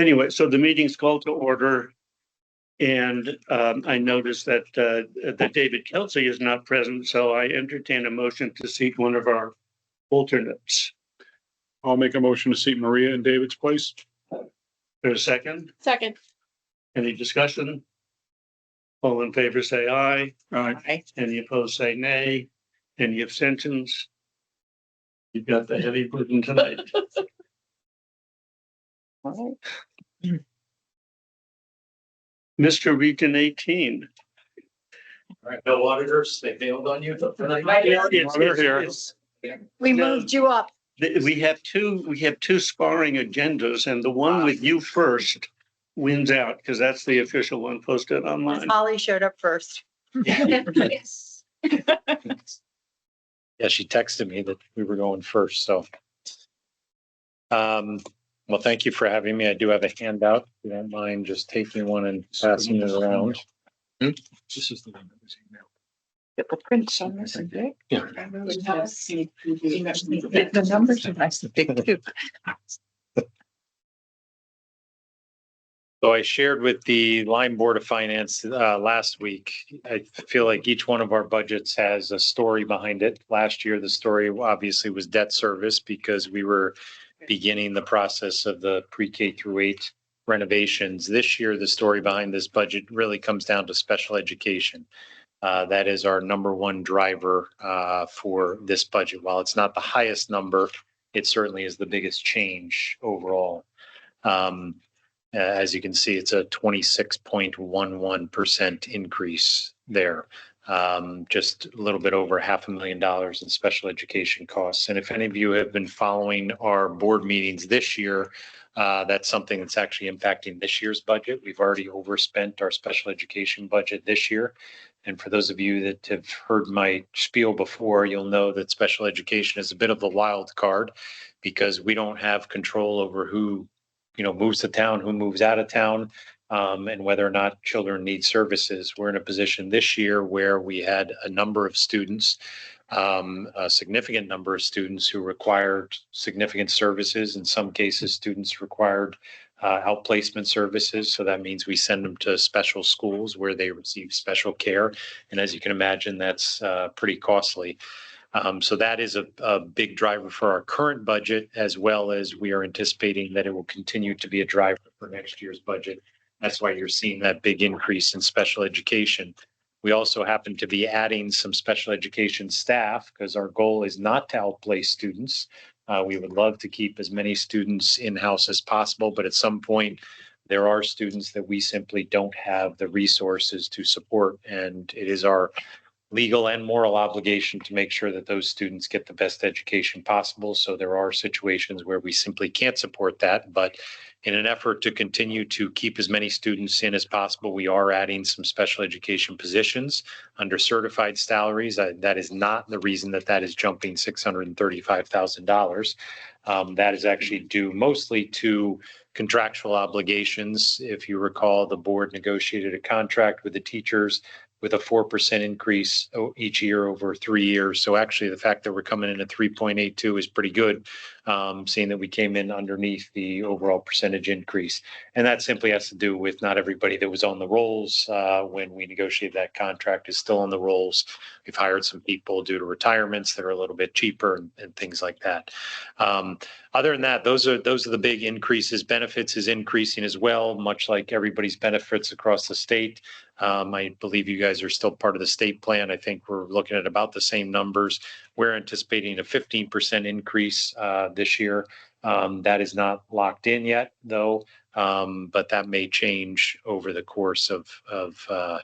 Anyway, so the meeting's called to order. And I noticed that David Kelsey is not present, so I entertain a motion to seat one of our alternates. I'll make a motion to seat Maria in David's place. There's a second? Second. Any discussion? All in favor, say aye. Aye. Any opposed, say nay. Any abstentions? You've got the heavy burden tonight. All Mr. Region 18. All right, no auditors, they failed on you. They're here. We No. moved you up. We have two sparring agendas, and the one with you first wins out because that's the official one posted online. Holly showed up first. Yes. Yeah, she texted me that we were going first, so. Well, thank you for having me. I do have a handout. If you don't mind just taking one and passing it around. This is the one that was emailed. Get the prints on this and big. Yeah. The numbers are nice and big too. So I shared with the Line Board of Finance last week. I feel like each one of our budgets has a story behind it. Last year, the story obviously was debt service because we were beginning the process of the pre-K through 8 renovations. This year, the story behind this budget really comes down to special education. That is our number one driver for this budget. While it's not the highest number, it certainly is the biggest change overall. As you can see, it's a 26.11% increase there. Just a little bit over $500,000 in special education costs. And if any of you have been following our board meetings this year, that's something that's actually impacting this year's budget. We've already overspent our special education budget this year. And for those of you that have heard my spiel before, you'll know that special education is a bit of a wild card because we don't have control over who, moves to town, who moves out of town. And whether or not children need services. We're in a position this year where we had a number of students, a significant number of students who required significant services. In some cases, students required outplacement services. So that means we send them to special schools where they receive special care. And as you can imagine, that's pretty costly. So that is a big driver for our current budget, as well as we are anticipating that it will continue to be a driver for next year's budget. That's why you're seeing that big increase in special education. We also happen to be adding some special education staff because our goal is not to outplace students. We would love to keep as many students in-house as possible, but at some point, there are students that we simply don't have the resources to support. And it is our legal and moral obligation to make sure that those students get the best education possible. So there are situations where we simply can't support that, but in an effort to continue to keep as many students in as possible, we are adding some special education positions under certified salaries. That is not the reason that is jumping $635,000. That is actually due mostly to contractual obligations. If you recall, the board negotiated a contract with the teachers with a 4% increase each year over 3 years. So actually the fact that we're coming in at 3.82 is pretty good, seeing that we came in underneath the overall percentage increase. And that simply has to do with not everybody that was on the rolls when we negotiated that contract is still on the rolls. We've hired some people due to retirements that are a little bit cheaper and things like that. Other than that, those are the big increases. Benefits is increasing as well, much like everybody's benefits across the state. I believe you guys are still part of the state plan. I think we're looking at about the same numbers. We're anticipating a 15% increase this year. That is not locked in yet, though, but that may change over the course of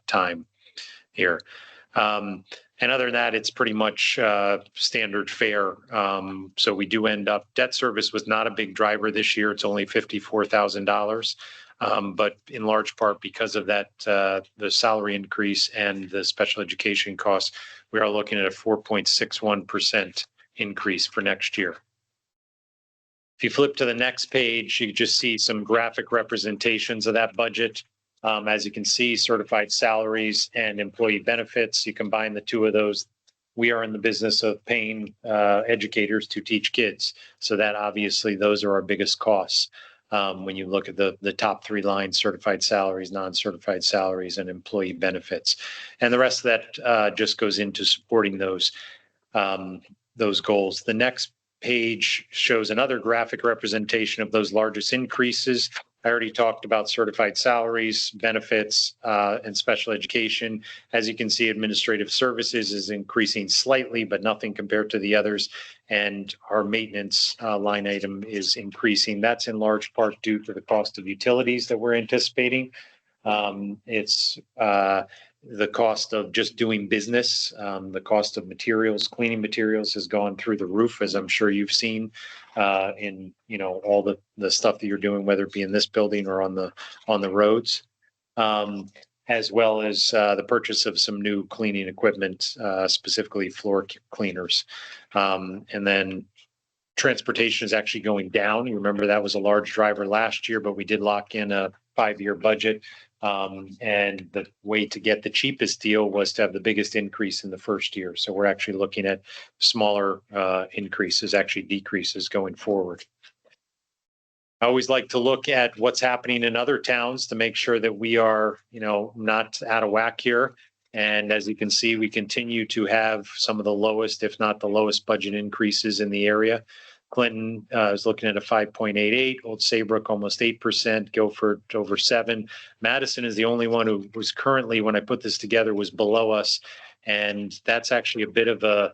time here. And other than that, it's pretty much standard fare. So we do end up, debt service was not a big driver this year. It's only $54,000. But in large part because of that, the salary increase and the special education costs, we are looking at a 4.61% increase for next year. If you flip to the next page, you just see some graphic representations of that budget. As you can see, certified salaries and employee benefits, you combine the two of those. We are in the business of paying educators to teach kids. So that obviously those are our biggest costs. when you look at the top three lines: certified salaries, non-certified salaries, and employee benefits. And the rest of that just goes into supporting those goals. The next page shows another graphic representation of those largest increases. I already talked about certified salaries, benefits, and special education. As you can see, administrative services is increasing slightly, but nothing compared to the others. And our maintenance line item is increasing. That's in large part due to the cost of utilities that we're anticipating. It's the cost of just doing business. The cost of materials, cleaning materials, has gone through the roof, as I'm sure you've seen in all the stuff that you're doing, whether it be in this building or on the roads, as well as the purchase of some new cleaning equipment, specifically floor cleaners, and then transportation is actually going down. You remember that was a large driver last year, but we did lock in a 5-year budget. And the way to get the cheapest deal was to have the biggest increase in the first year. So we're actually looking at smaller increases, actually decreases going forward. I always like to look at what's happening in other towns to make sure that we are, not out of whack here. And as you can see, we continue to have some of the lowest, if not the lowest, budget increases in the area. Clinton is looking at a 5.88, Old Saybrook almost 8%, Guilford over 7%. Madison is the only one who was currently, when I put this together, was below us. And that's actually a bit of a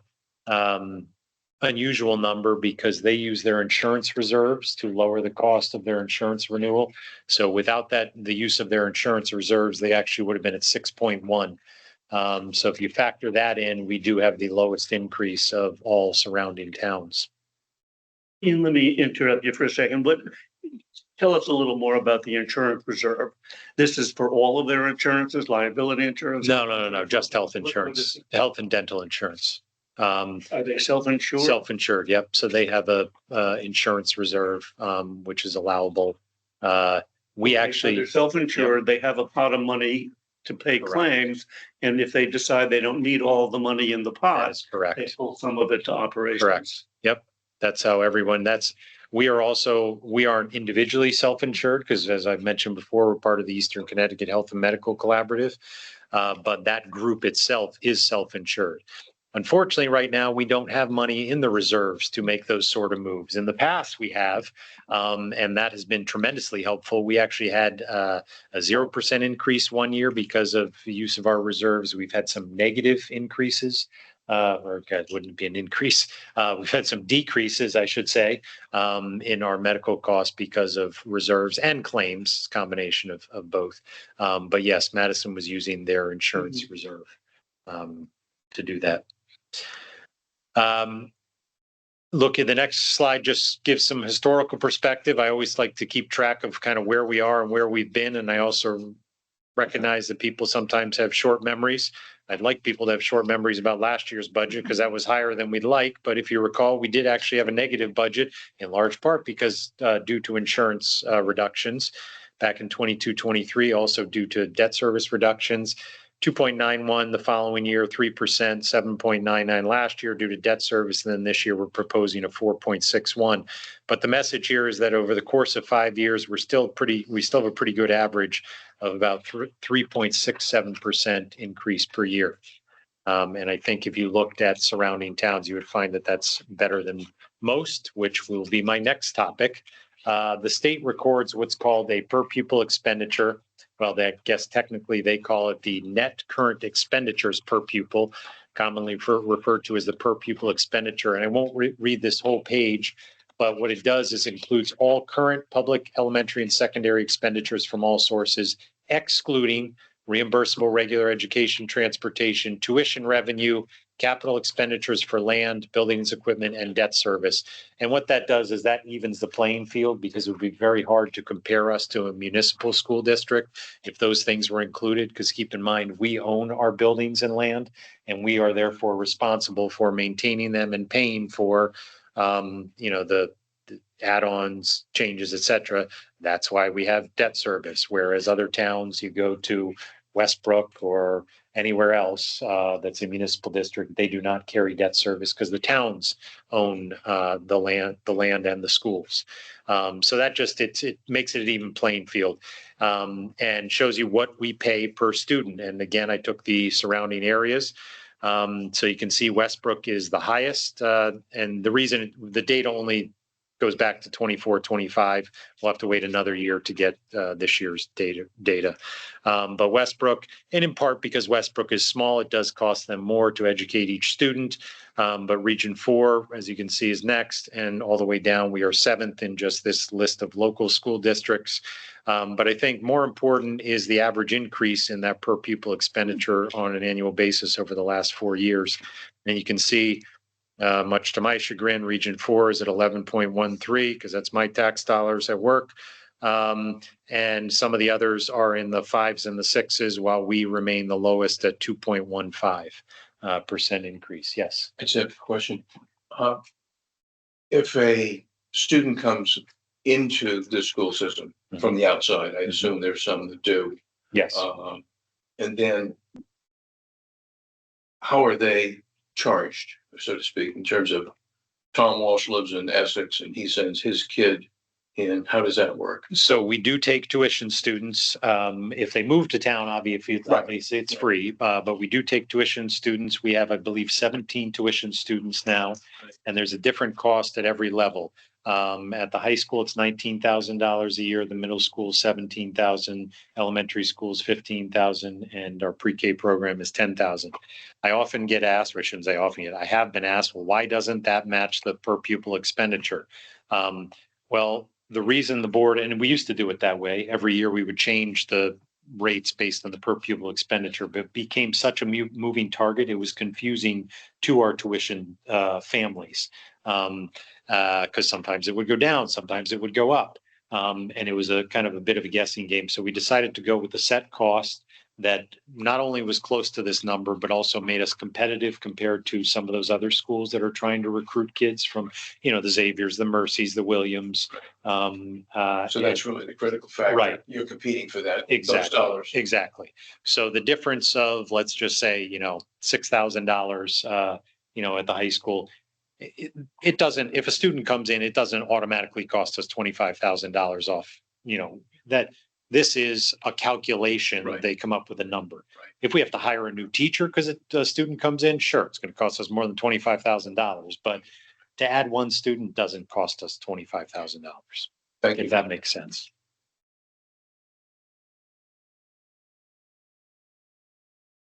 unusual number because they use their insurance reserves to lower the cost of their insurance renewal. So without the use of their insurance reserves, they actually would have been at 6.1. So if you factor that in, we do have the lowest increase of all surrounding towns. Ian, let me interrupt you for a second. Tell us a little more about the insurance reserve. This is for all of their insurances, liability insurance? No, just health insurance, health and dental insurance. Are they self-insured? Self-insured, yep. So they have a insurance reserve, which is allowable. We actually, They're self-insured. They have a pot of money to pay Correct. claims, and if they decide they don't need all the money in the pot, that's they correct. pull some of it to operations. Correct. Yep. That's how everyone, we aren't individually self-insured because, as I've mentioned before, we're part of the Eastern Connecticut Health and Medical Collaborative, but that group itself is self-insured. Unfortunately, right now, we don't have money in the reserves to make those sort of moves. In the past, we have, and that has been tremendously helpful. We actually had a 0% increase one year because of the use of our reserves. We've had some negative increases. It wouldn't be an increase. We've had some decreases, I should say, in our medical costs because of reserves and claims, combination of both. But yes, Madison was using their insurance reserve to do that. Look at the next slide, just gives some historical perspective. I always like to keep track of kind of where we are and where we've been. And I also recognize that people sometimes have short memories. I'd like people to have short memories about last year's budget because that was higher than we'd like. But if you recall, we did actually have a negative budget in large part because due to insurance reductions back in 22-23, also due to debt service reductions. 2.91 the following year, 3%, 7.99 last year due to debt service. And then this year we're proposing a 4.61. But the message here is that over the course of 5 years, we still have a pretty good average of about 3.67% increase per year. And I think if you looked at surrounding towns, you would find that that's better than most, which will be my next topic. The state records what's called a per pupil expenditure. Well, I guess technically they call it the net current expenditures per pupil, commonly referred to as the per pupil expenditure. And I won't read this whole page, but what it does is includes all current public, elementary, and secondary expenditures from all sources, excluding reimbursable regular education, transportation, tuition revenue, capital expenditures for land, buildings, equipment, and debt service. And what that does is that evens the playing field because it would be very hard to compare us to a municipal school district if those things were included. Because keep in mind, we own our buildings and land, and we are therefore responsible for maintaining them and paying for, the add-ons, changes, etc. That's why we have debt service. Whereas other towns, you go to Westbrook or anywhere else that's a municipal district, they do not carry debt service because the towns own the land and the schools. So that just it makes it an even playing field and shows you what we pay per student. And again, I took the surrounding areas. So you can see Westbrook is the highest, and the reason the data only goes back to 24, 25. We'll have to wait another year to get this year's data. But Westbrook, and in part because Westbrook is small, it does cost them more to educate each student. But Region 4, as you can see, is next, and all the way down, we are 7th in just this list of local school districts. But I think more important is the average increase in that per pupil expenditure on an annual basis over the last 4 years. And you can see, much to my chagrin, Region 4 is at 11.13 because that's my tax dollars at work. And some of the others are in the 5s and the 6s, while we remain the lowest at 2.15% increase. Yes. I just have a question. If a student comes into the school system from the outside, I assume there's some that do. Yes. And then how are they charged, so to speak, in terms of Tom Walsh lives in Essex and he sends his kid in? How does that work? So we do take tuition students. If they move to town, obviously it's free, but we do take tuition students. We have, I believe, 17 tuition students now, and there's a different cost at every level. At the high school, it's $19,000 a year. The middle school, $17,000. Elementary schools, $15,000, and our pre-K program is $10,000. I often get asked, or I shouldn't say often get, I have been asked, well, why doesn't that match the per pupil expenditure? Well, the reason the board, and we used to do it that way, every year we would change the rates based on the per pupil expenditure, but it became such a moving target. It was confusing to our tuition families. Because sometimes it would go down, sometimes it would go up. And it was a kind of a bit of a guessing game. So we decided to go with the set cost that not only was close to this number, but also made us competitive compared to some of those other schools that are trying to recruit kids from, the Xaviers, the Mercies, the Williams. So that's really the critical factor. Right. You're competing for that, Exactly. those dollars. Exactly. So the difference of, let's just say, $6,000, at the high school, it doesn't, if a student comes in, it doesn't automatically cost us $25,000 off, that this is a calculation. Right. They come up with a number. Right. If we have to hire a new teacher because a student comes in, sure, it's going to cost us more than $25,000, but to add one student doesn't cost us $25,000. Thank you. If that makes sense.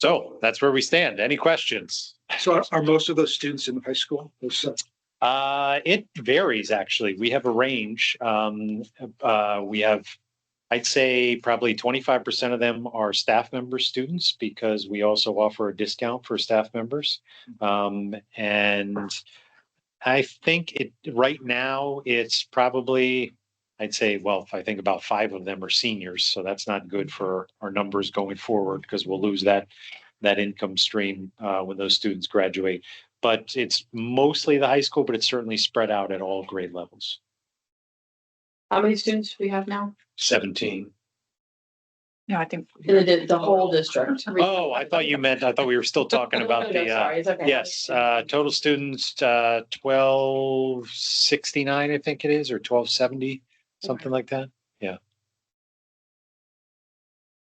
So that's where we stand. Any questions? So are most of those students in high school? It varies, actually. We have a range. We have, I'd say probably 25% of them are staff member students because we also offer a discount for staff members. And I think right now it's probably, I'd say, well, if I think about 5 of them are seniors, so that's not good for our numbers going forward because we'll lose that income stream when those students graduate. But it's mostly the high school, but it's certainly spread out at all grade levels. How many students do we have now? 17. No, I think. In the whole district? Oh, I thought we were still talking about No, the, sorry, it's okay. yes, total students, 1269, I think it is, or 1270, something like that.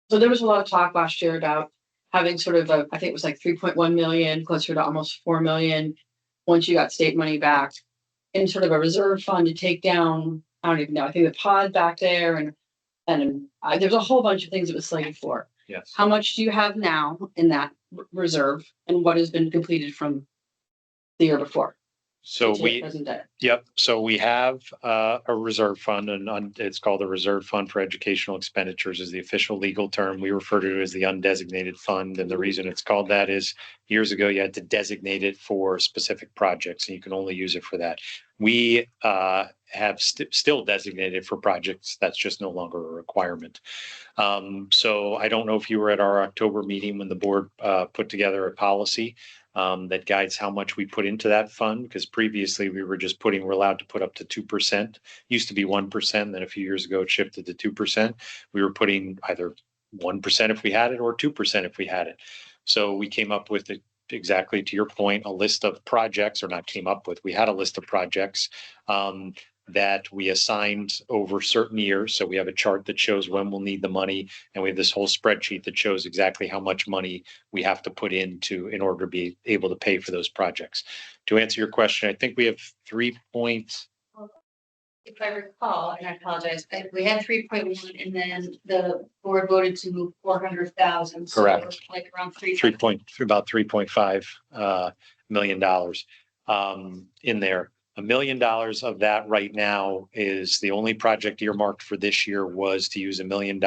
So there was a lot of talk last year about having sort of I think it was like 3.1 million, closer to almost 4 million, once you got state money back, in sort of a reserve fund to take down, I don't even know, I think the pod back there and there's a whole bunch of things it was slated for. Yes. How much do you have now in that reserve and what has been completed from the year before? So to we, present day? yep. So we have a reserve fund, and it's called the Reserve Fund for Educational Expenditures is the official legal term. We refer to it as the undesignated fund. And the reason it's called that is years ago, you had to designate it for specific projects and you can only use it for that. We have still designated for projects. That's just no longer a requirement. So I don't know if you were at our October meeting when the board put together a policy that guides how much we put into that fund, because previously we're allowed to put up to 2%. Used to be 1%. Then a few years ago, it shifted to 2%. We were putting either 1% if we had it or 2% if we had it. So we came up with exactly to your point, a list of projects, or not came up with, we had a list of projects that we assigned over certain years. So we have a chart that shows when we'll need the money, and we have this whole spreadsheet that shows exactly how much money we have to put in order to be able to pay for those projects. To answer your question, I think we have 3 points. If I recall, and I apologize, we had 3.1 and then the board voted to move 400,000. Correct. Like around 3.5 million dollars in there. $1 million of that right now is the only project earmarked for this year was to use $1 million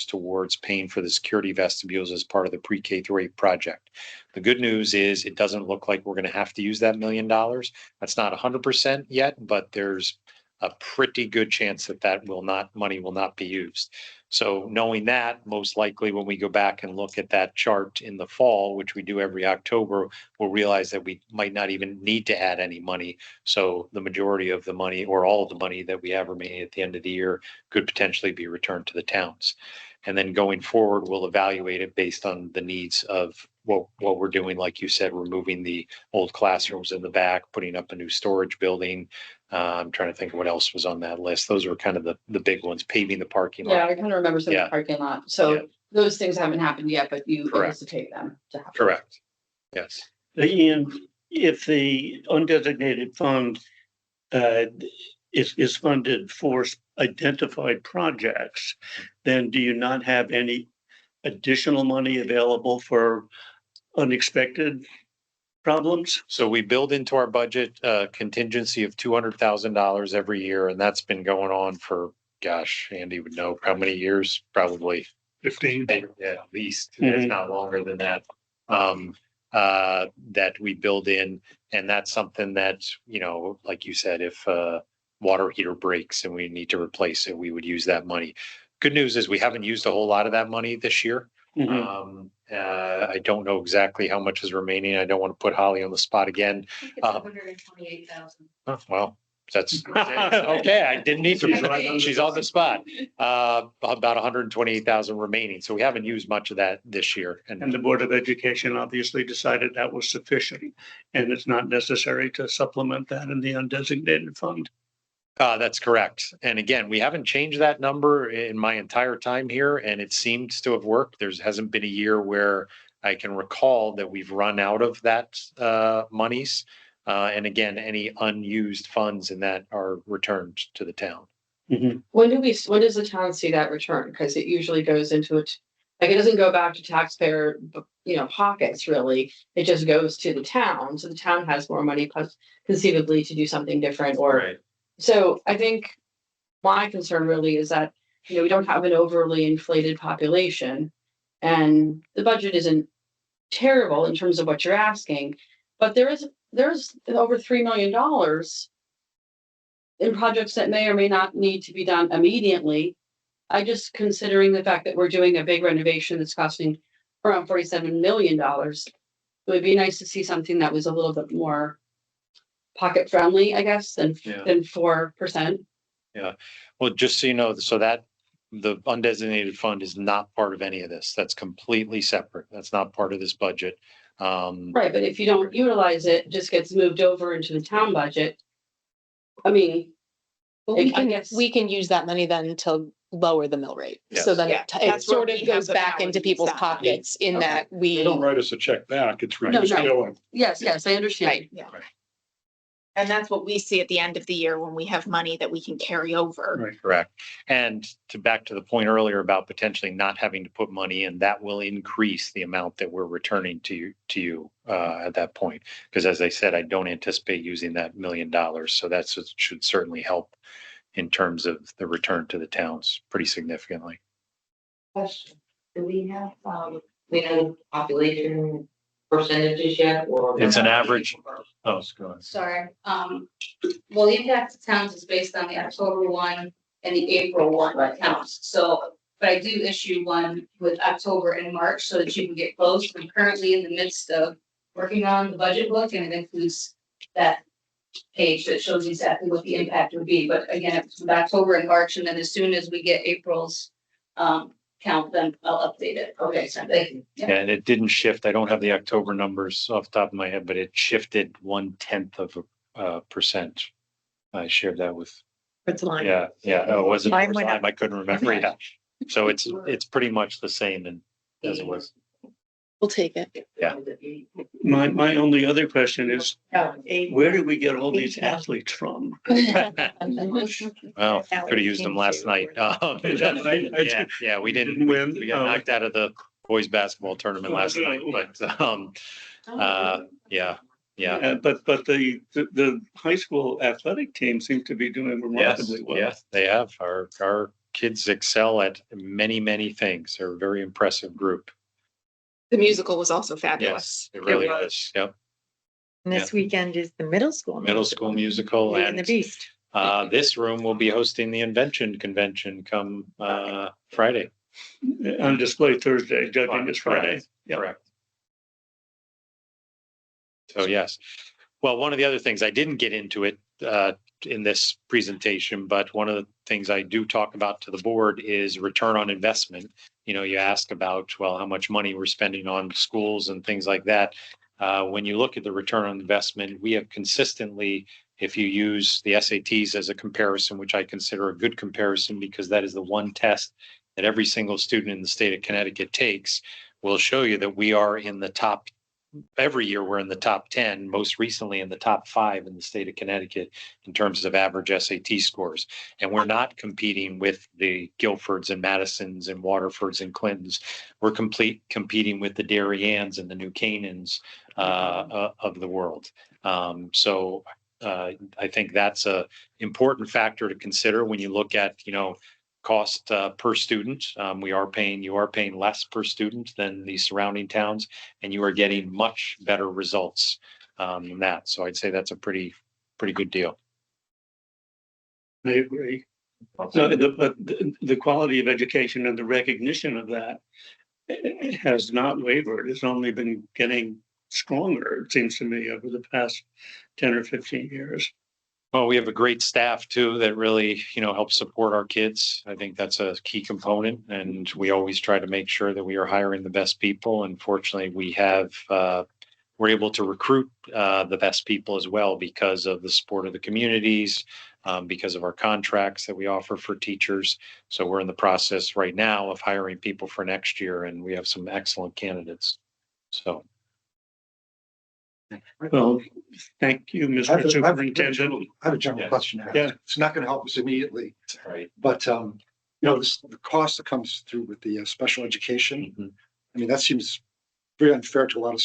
towards paying for the security vestibules as part of the pre-K through 8 project. The good news is it doesn't look like we're going to have to use that $1 million. That's not 100% yet, but there's a pretty good chance that money will not be used. So knowing that, most likely when we go back and look at that chart in the fall, which we do every October, we'll realize that we might not even need to add any money. So the majority of the money, or all of the money that we have remaining at the end of the year, could potentially be returned to the towns. And then going forward, we'll evaluate it based on the needs of what we're doing. Like you said, removing the old classrooms in the back, putting up a new storage building. I'm trying to think of what else was on that list. Those were kind of the big ones, paving the parking lot. Yeah, I kind of remember some of Yeah. the parking lot. So Yeah. those things haven't happened yet, but you Correct. anticipate them to happen. Correct. Yes. Ian, if the undesignated fund is funded for identified projects, then do you not have any additional money available for unexpected problems? So we build into our budget a contingency of $200,000 every year, and that's been going on for, gosh, Andy would know how many years, probably 15. Yeah, at least, if Mhm. not longer than that. That we build in, and that's something that, like you said, if a water heater breaks and we need to replace it, we would use that money. Good news is we haven't used a whole lot of that money this year. Mhm. I don't know exactly how much is remaining. I don't want to put Holly on the spot again. I think it's 128,000. Oh, well, that's okay. I didn't need to. She's on the spot. About 128,000 remaining. So we haven't used much of that this year. And the Board of Education obviously decided that was sufficient, and it's not necessary to supplement that in the undesignated fund. That's correct. And again, we haven't changed that number in my entire time here, and it seems to have worked. There hasn't been a year where I can recall that we've run out of that monies. And again, any unused funds in that are returned to the town. Mhm. When does the town see that return? Because it usually goes into it, like it doesn't go back to taxpayer, pockets really. It just goes to the town. So the town has more money conceivably to do something different or. So I think my concern really is that, we don't have an overly inflated population and the budget isn't terrible in terms of what you're asking, but there's over $3 million in projects that may or may not need to be done immediately. I just considering the fact that we're doing a big renovation that's costing around $47 million. It would be nice to see something that was a little bit more pocket friendly, I guess, than 4%. Well, just so you know, so that the undesignated fund is not part of any of this. That's completely separate. That's not part of this budget. Right, but if you don't utilize it, it just gets moved over into the town budget. I mean, But I we can, guess- we can use that money then to lower the mill rate. So Yes. then Yeah, it that's where sort of we have goes the back power into to use people's that. pockets in Okay. that we. They don't write us a check back. It's No, reduced no. billing. yes, I understand. Right, yeah. And that's what we see at the end of the year when we have money that we can carry over. Right. Correct. And back to the point earlier about potentially not having to put money in, that will increase the amount that we're returning to you at that point. Because as I said, I don't anticipate using that $1 million. So that should certainly help in terms of the return to the towns pretty significantly. Question, do we have, we know population percentages yet, or? It's an average. Oh, go ahead. Sorry, well, the impact to towns is based on the October 1 and the April 1 counts. So, but I do issue one with October and March so that you can get close. I'm currently in the midst of working on the budget book, and it includes that page that shows exactly what the impact would be. But again, it's with October and March, and then as soon as we get April's count, then I'll update it. Okay, so thank you. Yeah, and it didn't shift. I don't have the October numbers off the top of my head, but it shifted 0.1%. I shared that with, It's line. yeah, oh, it wasn't, Mine went up. I couldn't remember. Yeah. So it's pretty much the same and as it was. We'll take it. Yeah. My only other question is, Oh, where do we get all these athletes from? Well, could have used them last night. Yeah, we didn't win. We got knocked out of the boys basketball tournament last night, but, yeah. But the high school athletic team seems to be doing Yes, remarkably well. yes, they have. Our kids excel at many, many things. They're a very impressive group. The musical was also fabulous. Yes, it really was. Yep. And this weekend is the middle school. Middle school musical Beauty and the and Beast. this room will be hosting the Invention Convention come Friday. On display Thursday, judging is Friday. Correct. Yeah. Correct. So yes. Well, one of the other things I didn't get into it in this presentation, but one of the things I do talk about to the board is return on investment. You know, you ask about, well, how much money we're spending on schools and things like that. When you look at the return on investment, we have consistently, if you use the SATs as a comparison, which I consider a good comparison because that is the one test that every single student in the state of Connecticut takes, will show you that we are in the top. Every year we're in the top 10, most recently in the top 5 in the state of Connecticut in terms of average SAT scores. And we're not competing with the Guilfords and Madisons and Waterfords and Clintons. We're competing with the Darayan's and the New Canaans of the world. So I think that's a important factor to consider when you look at, cost per student. You are paying less per student than the surrounding towns, and you are getting much better results than that. So I'd say that's a pretty good deal. I agree. So, but the quality of education and the recognition of that has not wavered. It's only been getting stronger, it seems to me, over the past 10 or 15 years. Well, we have a great staff too that really, help support our kids. I think that's a key component, and we always try to make sure that we are hiring the best people. And fortunately, we're able to recruit the best people as well because of the support of the communities, because of our contracts that we offer for teachers. So we're in the process right now of hiring people for next year, and we have some excellent candidates. So. Well, thank you, Mr. Superintendent. I have a general question. Yeah. It's not going to help us immediately, Right. but, the cost that comes through with the special education, Mhm. I mean, that seems very unfair to a lot of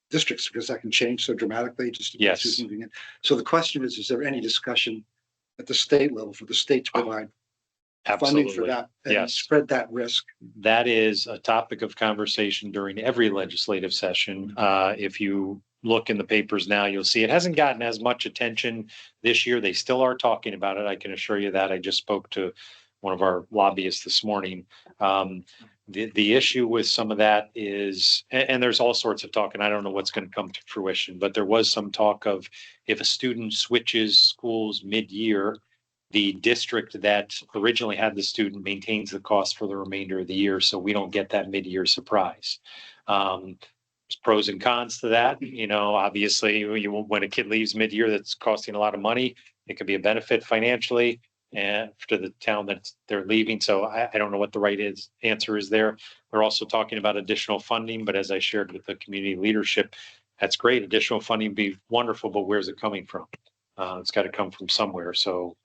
districts because that can change so dramatically just. Yes. Moving in. So the question is there any discussion at the state level for the state to provide funding for Absolutely. that? And Yes. spread that risk. That is a topic of conversation during every legislative session. If you look in the papers now, you'll see it hasn't gotten as much attention this year. They still are talking about it. I can assure you that. I just spoke to one of our lobbyists this morning. The issue with some of that is, and there's all sorts of talk, and I don't know what's going to come to fruition, but there was some talk of if a student switches schools mid-year, the district that originally had the student maintains the cost for the remainder of the year, so we don't get that mid-year surprise. There's pros and cons to that. Obviously, when a kid leaves mid-year, that's costing a lot of money. It could be a benefit financially and to the town that they're leaving. So I don't know what the right answer is there. We're also talking about additional funding, but as I shared with the community leadership, that's great. Additional funding would be wonderful, but where's it coming from? It's got to come from somewhere. So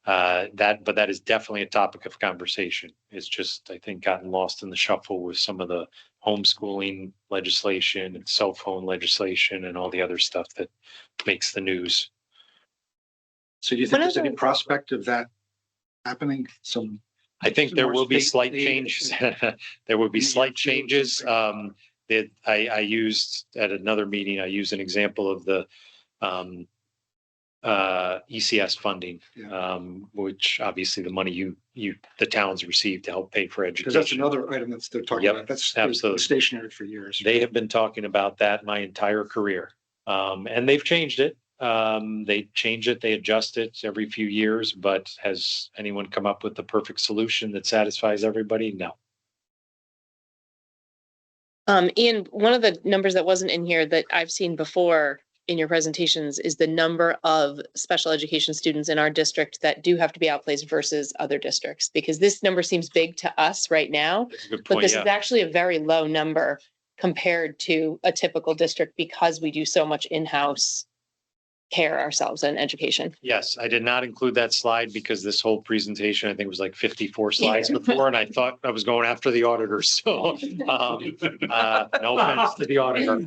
that is definitely a topic of conversation. It's just, I think, gotten lost in the shuffle with some of the homeschooling legislation and cell phone legislation and all the other stuff that makes the news. So do you think there's any prospect of that happening? I think Some there more will be state slight aid. changes. There will be slight changes. That I used at another meeting, I used an example of the ECS funding, which obviously the money the towns receive to help pay for education. Because that's another item they're talking Yep, about. That's absolutely. stationary for years. They have been talking about that my entire career. And they've changed it. They change it, they adjust it every few years, but has anyone come up with the perfect solution that satisfies everybody? No. Ian, one of the numbers that wasn't in here that I've seen before in your presentations is the number of special education students in our district that do have to be outplaced versus other districts, because this number seems big to us right now, That's a good but point. this Yeah. is actually a very low number compared to a typical district because we do so much in-house care ourselves and education. Yes, I did not include that slide because this whole presentation, I think was like 54 slides before, and I thought I was going after the auditor. So, no offense to the auditor.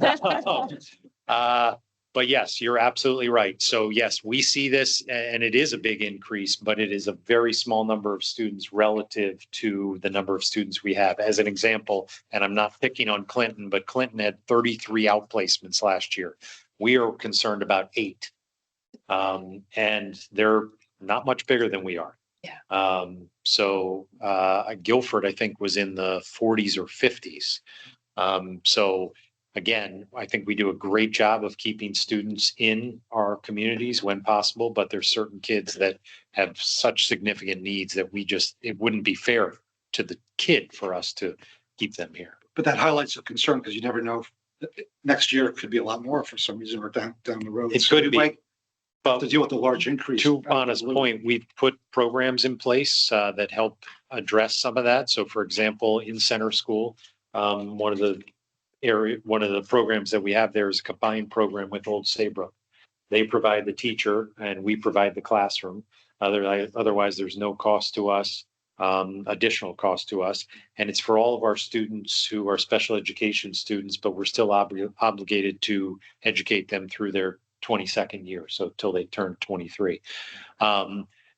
But yes, you're absolutely right. So yes, we see this and it is a big increase, but it is a very small number of students relative to the number of students we have. As an example, and I'm not picking on Clinton, but Clinton had 33 outplacements last year. We are concerned about 8. And they're not much bigger than we are. Yeah. Guilford, I think, was in the 40s or 50s. So again, I think we do a great job of keeping students in our communities when possible, but there's certain kids that have such significant needs that it wouldn't be fair to the kid for us to keep them here. But that highlights a concern because you never know. Next year it could be a lot more for some reason or down the road. It So could we be. might have But to deal with the large increase. to Anna's point, we've put programs in place that help address some of that. So for example, in center school, one of the programs that we have there is a combined program with Old Saybrook. They provide the teacher and we provide the classroom. Otherwise, there's no cost to us, additional cost to us. And it's for all of our students who are special education students, but we're still obligated to educate them through their 22nd year, so till they turn 23.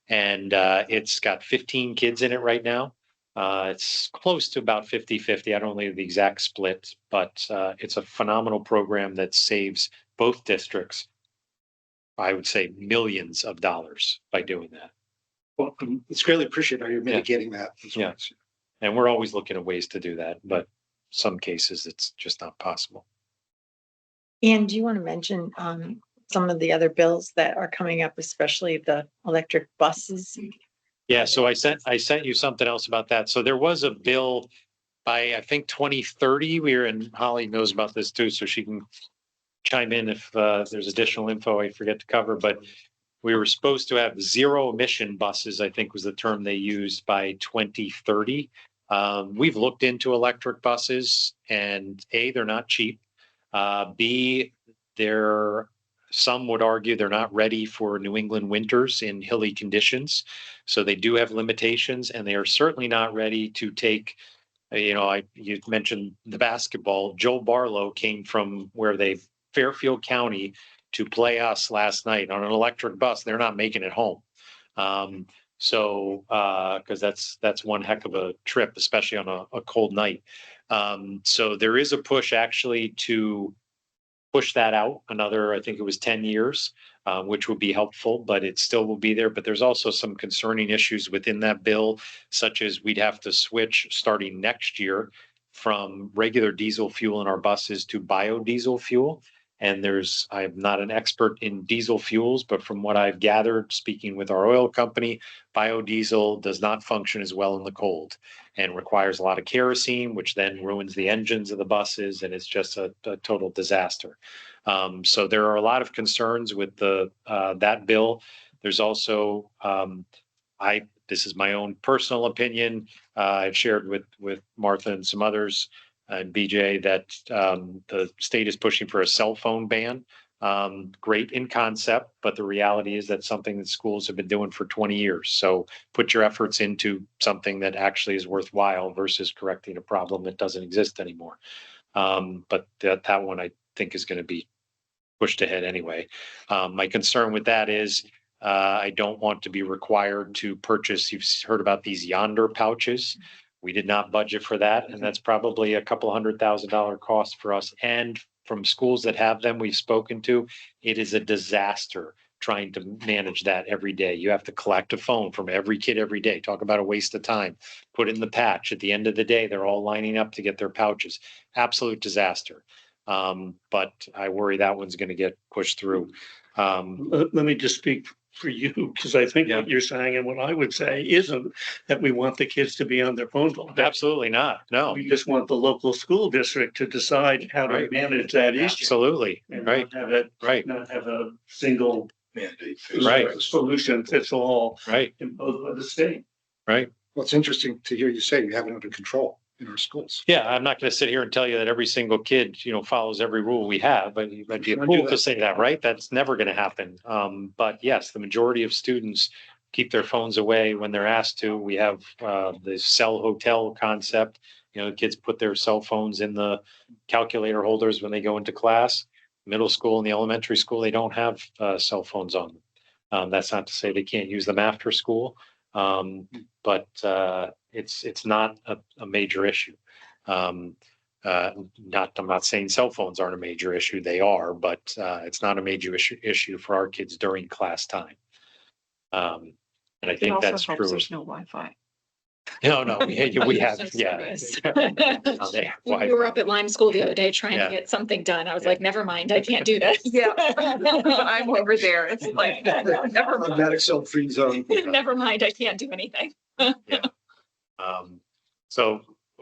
It's got 15 kids in it right now. It's close to about 50-50. I don't know the exact split, but it's a phenomenal program that saves both districts, I would say, millions of dollars by doing that. Well, it's greatly appreciated how you're mitigating that. Yeah. And we're always looking at ways to do that, but some cases it's just not possible. And do you want to mention some of the other bills that are coming up, especially the electric buses? Yeah, so I sent you something else about that. So there was a bill by, I think, 2030. And Holly knows about this too, so she can chime in if there's additional info I forget to cover. But we were supposed to have zero emission buses, I think was the term they used, by 2030. We've looked into electric buses and A, they're not cheap. B, some would argue they're not ready for New England winters in hilly conditions. So they do have limitations and they are certainly not ready to take, you mentioned the basketball. Joe Barlow came from Fairfield County to play us last night on an electric bus. They're not making it home. Cause that's one heck of a trip, especially on a cold night. So there is a push actually to push that out another, I think it was 10 years, which would be helpful, but it still will be there. But there's also some concerning issues within that bill, such as we'd have to switch starting next year from regular diesel fuel in our buses to biodiesel fuel. And I'm not an expert in diesel fuels, but from what I've gathered, speaking with our oil company, biodiesel does not function as well in the cold and requires a lot of kerosene, which then ruins the engines of the buses. And it's just a total disaster. So there are a lot of concerns with that bill. There's also, this is my own personal opinion. I've shared with Martha and some others and BJ that the state is pushing for a cell phone ban. Great in concept, but the reality is that's something that schools have been doing for 20 years. So put your efforts into something that actually is worthwhile versus correcting a problem that doesn't exist anymore. But that one I think is going to be pushed ahead anyway. My concern with that is I don't want to be required to purchase. You've heard about these Yonder pouches. We did not budget for that. And that's probably a couple $100,000 cost for us. And from schools that have them, we've spoken to, it is a disaster trying to manage that every day. You have to collect a phone from every kid every day. Talk about a waste of time. Put in the patch. At the end of the day, they're all lining up to get their pouches. Absolute disaster. But I worry that one's going to get pushed through. Let me just speak for you, because I think what you're saying and what I would say isn't that we want the kids to be on their phones all day. Absolutely not. No, We just want the local school district to decide how to Right. manage that issue. absolutely. And Right, not have it, right, not have a single Mandate. Right. solution fits all right, imposed by the state. right. Well, it's interesting to hear you say you have it under control in our schools. Yeah, I'm not going to sit here and tell you that every single kid, follows every rule we have, but it'd be a Don't fool do to that. say that, right? That's never going to happen. But yes, the majority of students keep their phones away when they're asked to. We have the cell hotel concept. Kids put their cell phones in the calculator holders when they go into class. Middle school and the elementary school, they don't have cell phones on them. That's not to say they can't use them after school. But it's not a major issue. I'm not saying cell phones aren't a major issue. They are, but it's not a major issue for our kids during class time. And I think that's true. There's no Wi-Fi. No, we have, yeah. We were up at Lime School the other day trying Yeah. to get something done. I was like, never mind, I can't do this. Yeah. I'm over there. It's like, never mind. Automatic cell free zone. Never mind, I can't do anything. So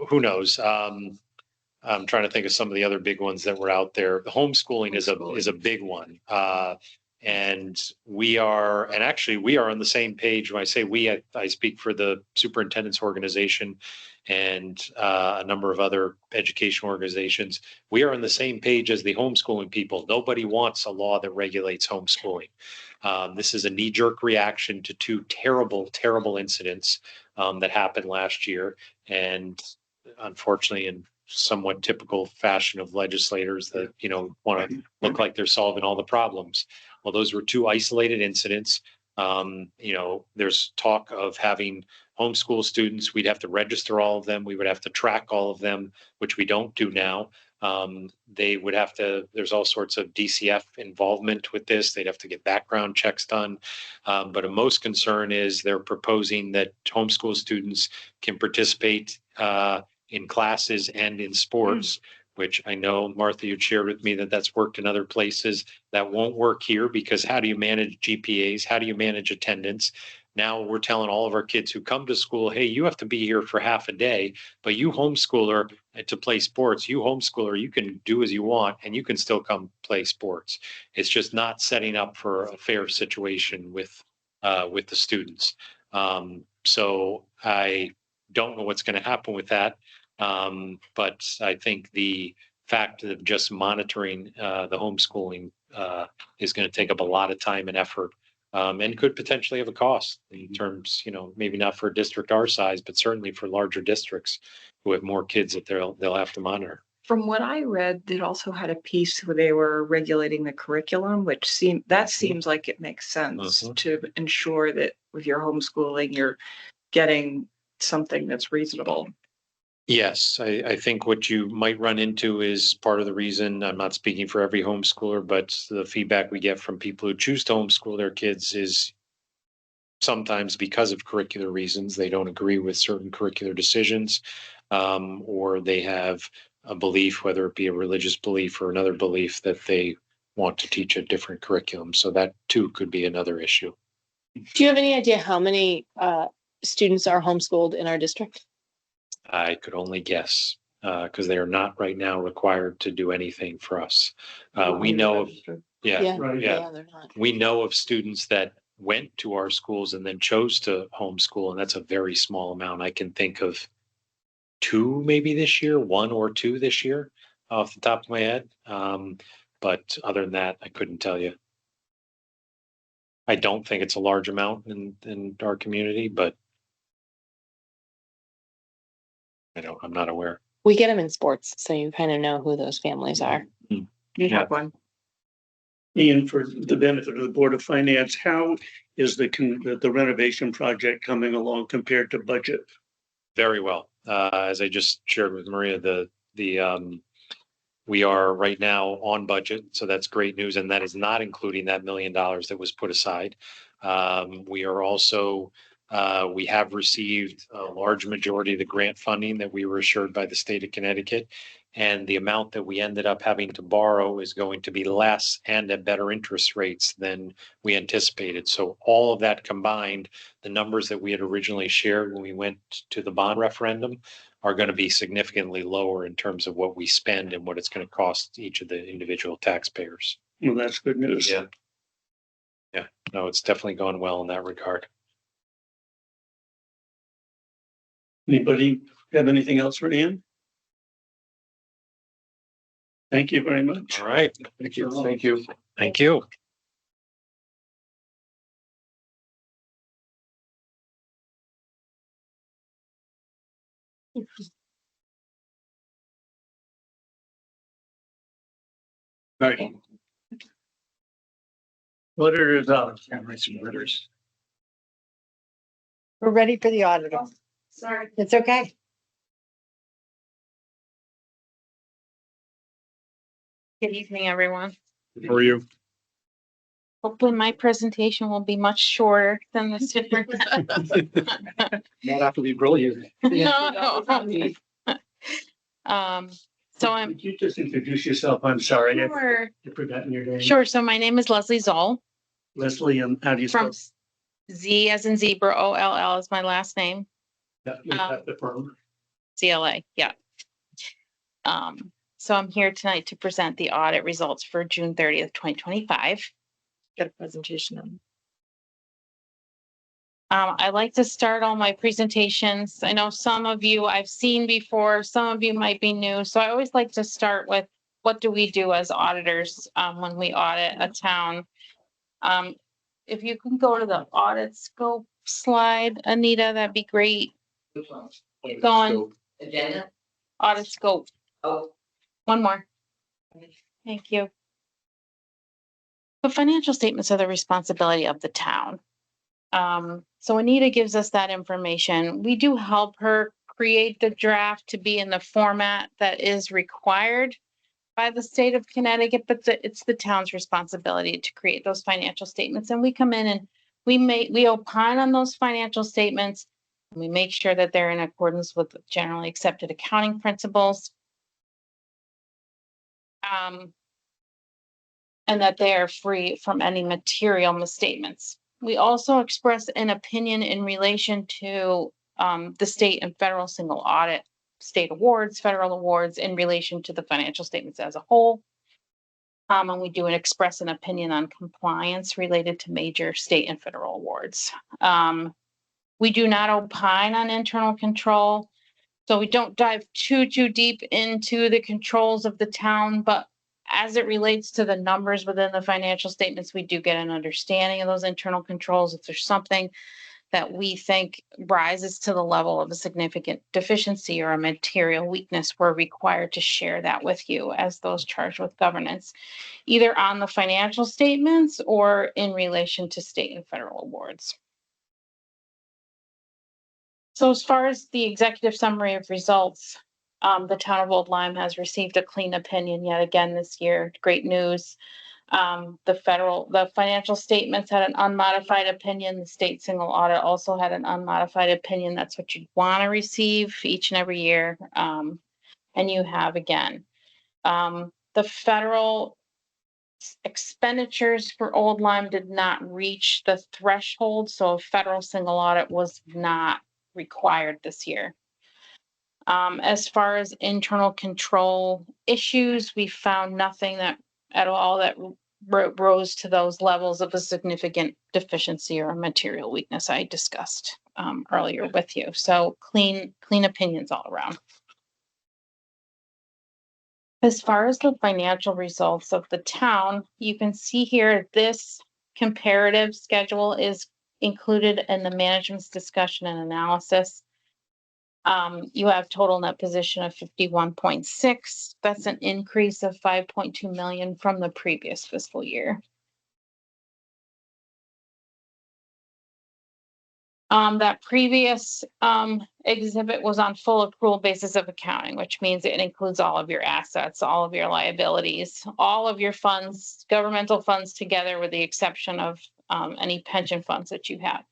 who knows? I'm trying to think of some of the other big ones that were out there. The homeschooling is a big one. And actually we are on the same page. When I say we, I speak for the superintendent's organization and a number of other education organizations. We are on the same page as the homeschooling people. Nobody wants a law that regulates homeschooling. This is a knee-jerk reaction to two terrible, terrible incidents that happened last year. And unfortunately, in somewhat typical fashion of legislators that, want to look like they're solving all the problems. Well, those were two isolated incidents. There's talk of having homeschool students. We'd have to register all of them. We would have to track all of them, which we don't do now. They would have to, there's all sorts of DCF involvement with this. They'd have to get background checks done. But a most concern is they're proposing that homeschool students can participate in classes and in sports, which I know, Martha, you shared with me that that's worked in other places. That won't work here because how do you manage GPAs? How do you manage attendance? Now we're telling all of our kids who come to school, hey, you have to be here for half a day, but you homeschooler to play sports, you homeschooler, you can do as you want and you can still come play sports. It's just not setting up for a fair situation with the students. So I don't know what's going to happen with that. But I think the fact of just monitoring the homeschooling is going to take up a lot of time and effort and could potentially have a cost in terms, maybe not for a district our size, but certainly for larger districts who have more kids that they'll have to monitor. From what I read, it also had a piece where they were regulating the curriculum, which seems like it makes sense to ensure that with your homeschooling, you're getting something that's reasonable. Yes, I think what you might run into is part of the reason, I'm not speaking for every homeschooler, but the feedback we get from people who choose to homeschool their kids is sometimes because of curricular reasons. They don't agree with certain curricular decisions, or they have a belief, whether it be a religious belief or another belief, that they want to teach a different curriculum. So that too could be another issue. Do you have any idea how many students are homeschooled in our district? I could only guess because they are not right now required to do anything for us. We know of, Yeah, Right. they're not. we know of students that went to our schools and then chose to homeschool, and that's a very small amount. I can think of two maybe this year, one or two this year off the top of my head. But other than that, I couldn't tell you. I don't think it's a large amount in our community, but I'm not aware. We get them in sports, so you kind of know who those families are. You have one. Ian, for the benefit of the Board of Finance, how is the renovation project coming along compared to budget? Very well. As I just shared with Maria, we are right now on budget, so that's great news, and that is not including that $1 million that was put aside. We are also We have received a large majority of the grant funding that we were assured by the state of Connecticut. And the amount that we ended up having to borrow is going to be less and at better interest rates than we anticipated. So all of that combined, the numbers that we had originally shared when we went to the bond referendum are going to be significantly lower in terms of what we spend and what it's going to cost each of the individual taxpayers. Well, that's good news. Yeah. Yeah, no, it's definitely going well in that regard. Anybody have anything else for Ann? Thank you very much. All right. Thank you. Thank you. Thank you. Right. Auditors out. Can't write some letters. We're ready for the auditor. Sorry. It's okay. Good evening, everyone. How are you? Hopefully my presentation will be much shorter than the superintendent. Not after we grill you. No. So I'm Could you just introduce yourself? I'm sorry. sure, I've forgotten your name. sure. So my name is Leslie Zoll Leslie, how do you spell? from Z as in zebra, OLL is my last name, Yeah, you got the firm. CLA, yeah. So I'm here tonight to present the audit results for June 30th, 2025. Get a presentation on. I like to start all my presentations. I know some of you I've seen before, some of you might be new. So I always like to start with what do we do as auditors when we audit a town? If you can go to the audit scope slide, Anita, that'd be great. Which one? Keep going, Agenda? audit scope. Oh. One more. Thank you. The financial statements are the responsibility of the town. So Anita gives us that information. We do help her create the draft to be in the format that is required by the state of Connecticut, but it's the town's responsibility to create those financial statements. And we come in and we opine on those financial statements. We make sure that they're in accordance with generally accepted accounting principles. And that they are free from any material misstatements. We also express an opinion in relation to the state and federal single audit, state awards, federal awards in relation to the financial statements as a whole. And we do express an opinion on compliance related to major state and federal awards. We do not opine on internal control. So we don't dive too deep into the controls of the town, but as it relates to the numbers within the financial statements, we do get an understanding of those internal controls. If there's something that we think rises to the level of a significant deficiency or a material weakness, we're required to share that with you as those charged with governance, either on the financial statements or in relation to state and federal awards. So as far as the executive summary of results, the town of Old Lyme has received a clean opinion yet again this year. Great news. The financial statements had an unmodified opinion. The state single audit also had an unmodified opinion. That's what you'd want to receive each and every year. And you have again. The federal expenditures for Old Lyme did not reach the threshold, so a federal single audit was not required this year. As far as internal control issues, we found nothing that at all that rose to those levels of a significant deficiency or a material weakness I discussed earlier with you. So clean opinions all around. As far as the financial results of the town, you can see here this comparative schedule is included in the management's discussion and analysis. You have total net position of 51.6. That's an increase of 5.2 million from the previous fiscal year. That previous exhibit was on full accrual basis of accounting, which means it includes all of your assets, all of your liabilities, all of your funds, governmental funds together with the exception of any pension funds that you have.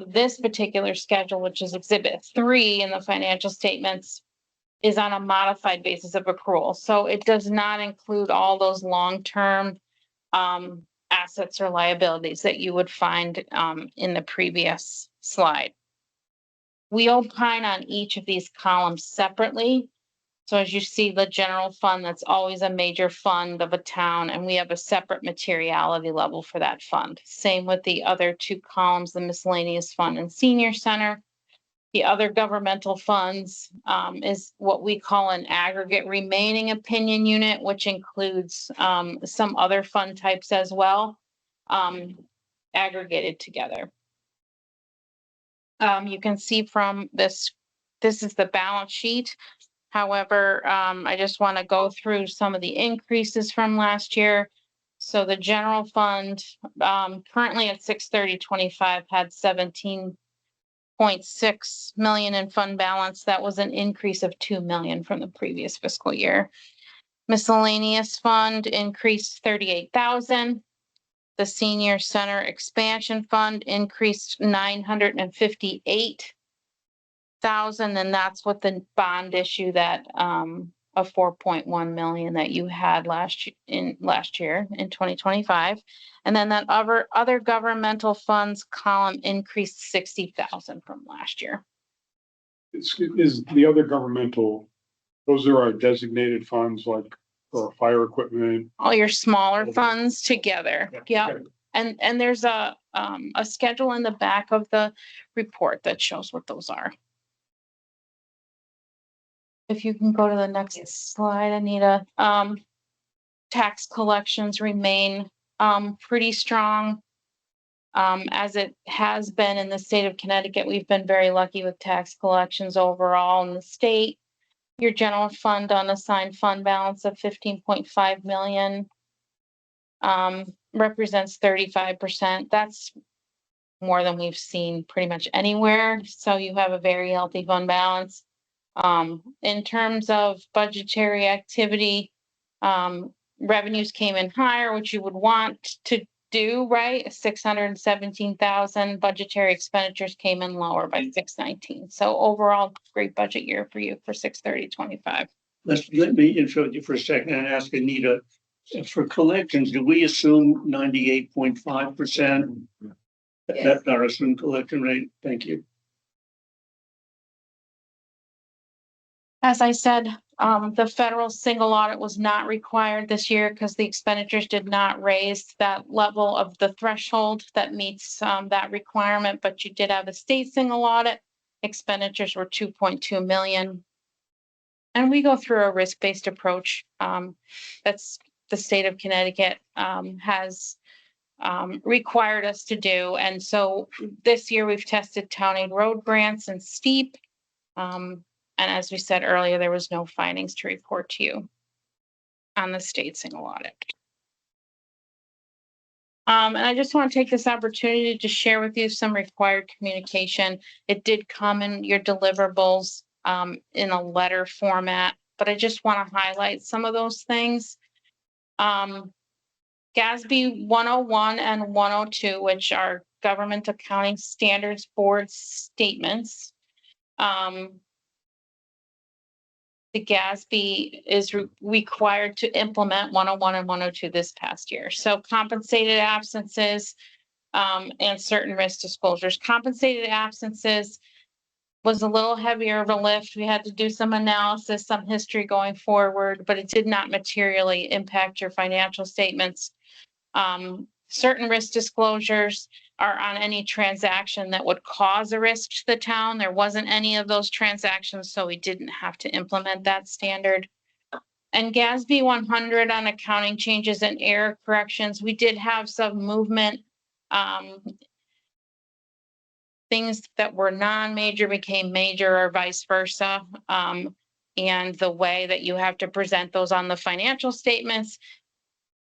This particular schedule, which is Exhibit 3 in the financial statements, is on a modified basis of accrual. So it does not include all those long-term assets or liabilities that you would find in the previous slide. We opine on each of these columns separately. So as you see, the general fund, that's always a major fund of a town, and we have a separate materiality level for that fund. Same with the other two columns, the miscellaneous fund and senior center. The other governmental funds is what we call an aggregate remaining opinion unit, which includes some other fund types as well, aggregated together. You can see from this is the balance sheet. However, I just want to go through some of the increases from last year. So the general fund, currently at 6/30/25, had 17.6 million in fund balance. That was an increase of 2 million from the previous fiscal year. Miscellaneous fund increased 38,000. The senior center expansion fund increased 958,000, and that's with the bond issue that of 4.1 million that you had last year in 2025. And then that other governmental funds column increased 60,000 from last year. Is the other governmental, those are our designated funds like for fire equipment? All your smaller funds together. Yeah. Okay. And there's a schedule in the back of the report that shows what those are. If you can go to the next slide, Anita. Tax collections remain pretty strong. As it has been in the state of Connecticut, we've been very lucky with tax collections overall in the state. Your general fund unassigned fund balance of 15.5 million represents 35%. That's more than we've seen pretty much anywhere. So you have a very healthy fund balance. In terms of budgetary activity, revenues came in higher, which you would want to do, right? 617,000. Budgetary expenditures came in lower by 619. So overall, great budget year for you for 6/30/25. Let me interrupt you for a second and ask Anita, for collections, do we assume 98.5%? That's our assumed collection rate. Thank you. As I said, the federal single audit was not required this year because the expenditures did not raise that level of the threshold that meets that requirement, but you did have a state single audit. Expenditures were 2.2 million. And we go through a risk-based approach. That's the state of Connecticut has required us to do. And so this year we've tested town aid road grants and steep. And as we said earlier, there was no findings to report to you on the state single audit. And I just want to take this opportunity to share with you some required communication. It did come in your deliverables in a letter format, but I just want to highlight some of those things. GASB 101 and 102, which are Government Accounting Standards Board statements. The GASB is required to implement 101 and 102 this past year. So compensated absences and certain risk disclosures. Compensated absences was a little heavier of a lift. We had to do some analysis, some history going forward, but it did not materially impact your financial statements. Certain risk disclosures are on any transaction that would cause a risk to the town. There wasn't any of those transactions, so we didn't have to implement that standard. And GASB 100 on accounting changes and error corrections, we did have some movement. Things that were non-major became major or vice versa. And the way that you have to present those on the financial statements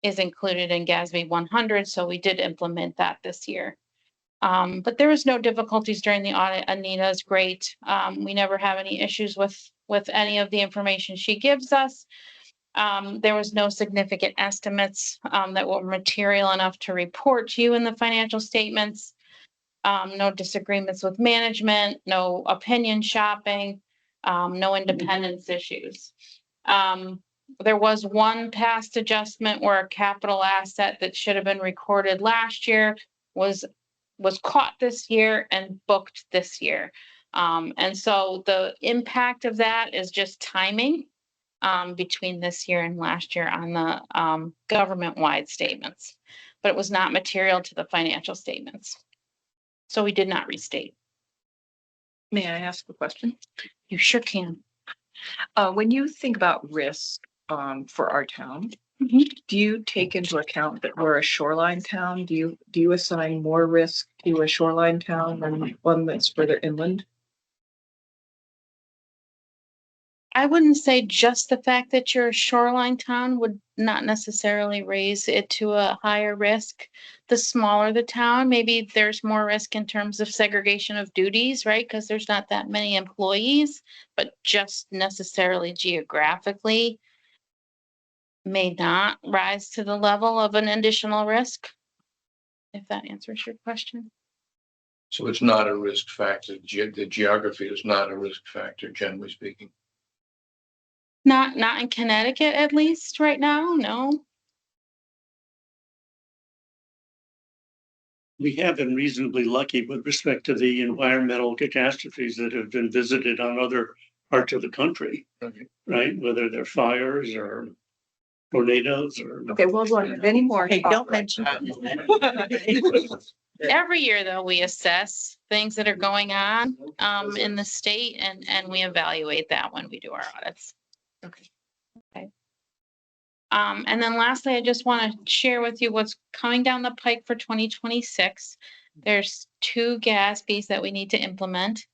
is included in GASB 100. So we did implement that this year. But there was no difficulties during the audit. Anita is great. We never have any issues with any of the information she gives us. There was no significant estimates that were material enough to report to you in the financial statements. No disagreements with management, no opinion shopping, no independence issues. There was one past adjustment where a capital asset that should have been recorded last year was caught this year and booked this year. And so the impact of that is just timing between this year and last year on the government-wide statements, but it was not material to the financial statements. So we did not restate. May I ask a question? You sure can. When you think about risk, for our town, Mhm. do you take into account that we're a shoreline town? Do you assign more risk to a shoreline town than one that's further inland? I wouldn't say just the fact that you're a shoreline town would not necessarily raise it to a higher risk. The smaller the town, maybe there's more risk in terms of segregation of duties, right? Because there's not that many employees, but just necessarily geographically may not rise to the level of an additional risk. If that answers your question. So it's not a risk factor. The geography is not a risk factor, generally speaking. Not in Connecticut, at least right now, no. We have been reasonably lucky with respect to the environmental catastrophes that have been visited on other parts of the country, right? Whether they're fires or tornadoes or. Okay, well, look, any more? Hey, don't mention. Every year, though, we assess things that are going on in the state and we evaluate that when we do our audits. Okay. And then lastly, I just want to share with you what's coming down the pike for 2026. There's 2 GASBs that we need to implement.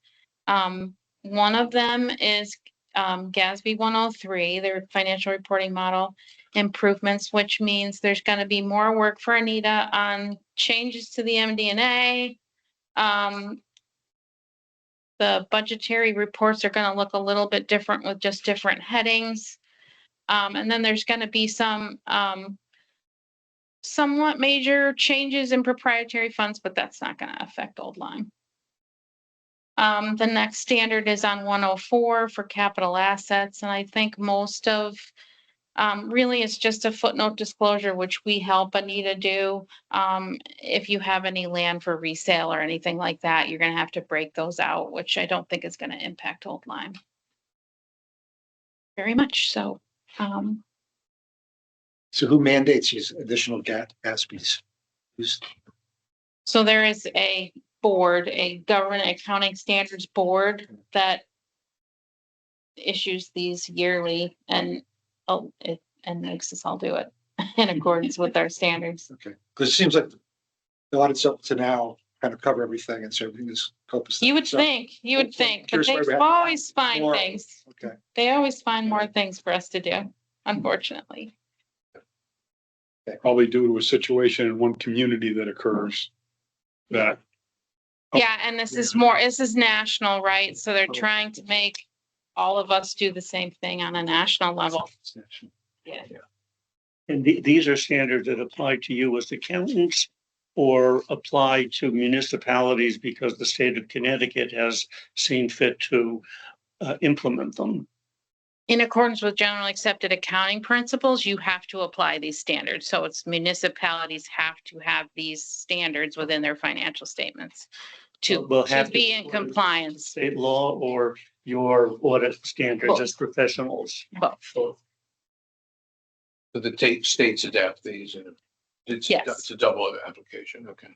One of them is GASB 103, their financial reporting model improvements, which means there's going to be more work for Anita on changes to the MD&A. The budgetary reports are going to look a little bit different with just different headings. And then there's going to be some somewhat major changes in proprietary funds, but that's not going to affect Old Lyme. The next standard is on 104 for capital assets. And I think most of really it's just a footnote disclosure, which we help Anita do. If you have any land for resale or anything like that, you're going to have to break those out, which I don't think is going to impact Old Lyme very much. So. So who mandates these additional GASBs? So there is a board, a government accounting standards board that issues these yearly and makes us all do it in accordance with our standards. Okay, because it seems like the audits up to now kind of cover everything and so everything is copacetic. You would think, but they always find more. things. Okay. They always find more things for us to do, unfortunately. Probably due to a situation in one community that occurs that. Yeah, and this is national, right? So they're trying to make all of us do the same thing on a national level. Yeah. And these are standards that apply to you as accountants or apply to municipalities because the state of Connecticut has seen fit to implement them. In accordance with generally accepted accounting principles, you have to apply these standards. So it's municipalities have to have these standards within their financial statements to be in compliance. State law or your audit standards Both. as professionals. Both. So So the states adapt these and it's a double application. Okay.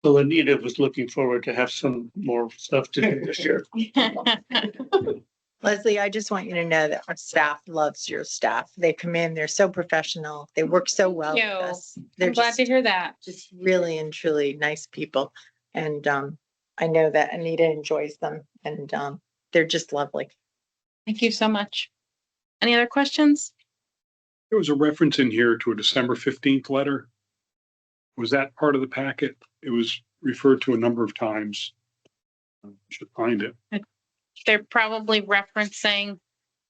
well, Anita was looking forward to have some more stuff to do this year. Leslie, I just want you to know that our staff loves your staff. They come in, they're so professional. They work so well with Thank you. us. They're I'm glad to hear that. just really and truly nice people. And I know that Anita enjoys them and they're just lovely. Thank you so much. Any other questions? There was a reference in here to a December 15th letter. Was that part of the packet? It was referred to a number of times. Should find it. They're probably referencing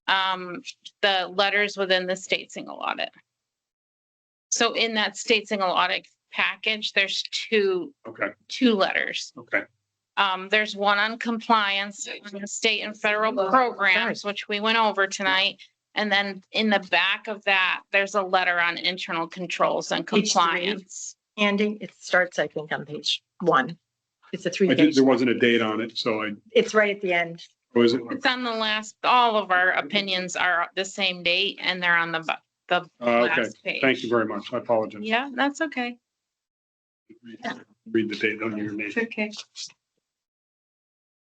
the letters within the state single audit. So in that state single audit package, there's two Okay, letters. okay. There's one on compliance, on the state and federal programs, which we went over tonight. And then in the back of that, there's a letter on internal controls and Page 3. compliance. Andy, it starts, I think, on page 1. It's a I 3-page. did, there wasn't a date on it, so It's right at the end. was it? It's on the last, all of our opinions are the same date and they're on the Okay, last page. thank you very much. I apologize. Yeah, that's okay. Read the date on your name. It's okay.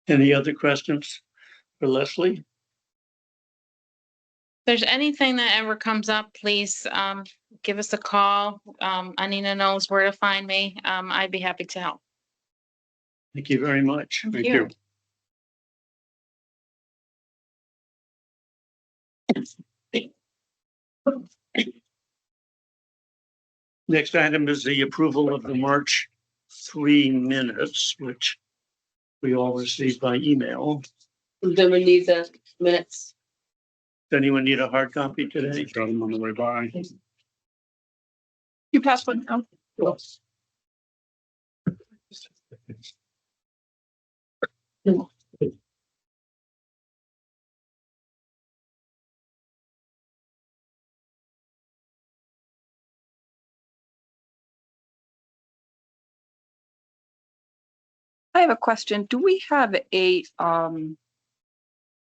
Any other questions for Leslie? If there's anything that ever comes up, please give us a call. Anina knows where to find me. I'd be happy to help. Thank you very much. Thank you. Next item is the approval of the March 3 minutes, which we all received by email. Then we need the minutes. Does anyone need a hard copy today? Got them on the way by. You pass one down. I have a question. Do we have a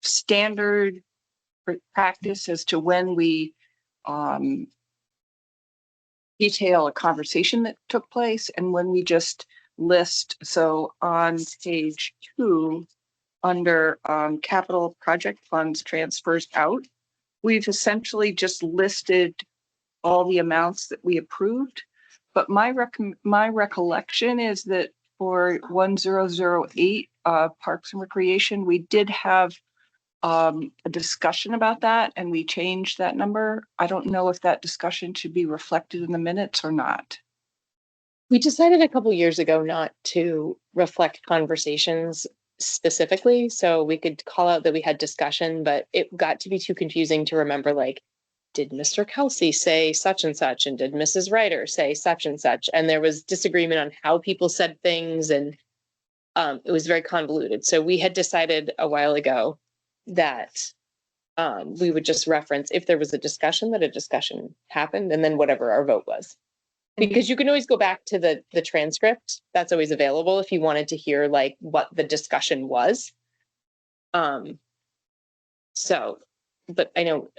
standard practice as to when we detail a conversation that took place and when we just list? So on page 2, under capital project funds transfers out, we've essentially just listed all the amounts that we approved. But my recollection is that for 1008 Parks and Recreation, we did have a discussion about that and we changed that number. I don't know if that discussion should be reflected in the minutes or not. We decided a couple years ago not to reflect conversations specifically, so we could call out that we had discussion, but it got to be too confusing to remember, like, did Mr. Kelsey say such and such, and did Mrs. Ryder say such and such? And there was disagreement on how people said things, and it was very convoluted. So we had decided a while ago that we would just reference if there was a discussion, that a discussion happened, and then whatever our vote was. Because you can always go back to the transcript. That's always available if you wanted to hear like what the discussion was. So, but I know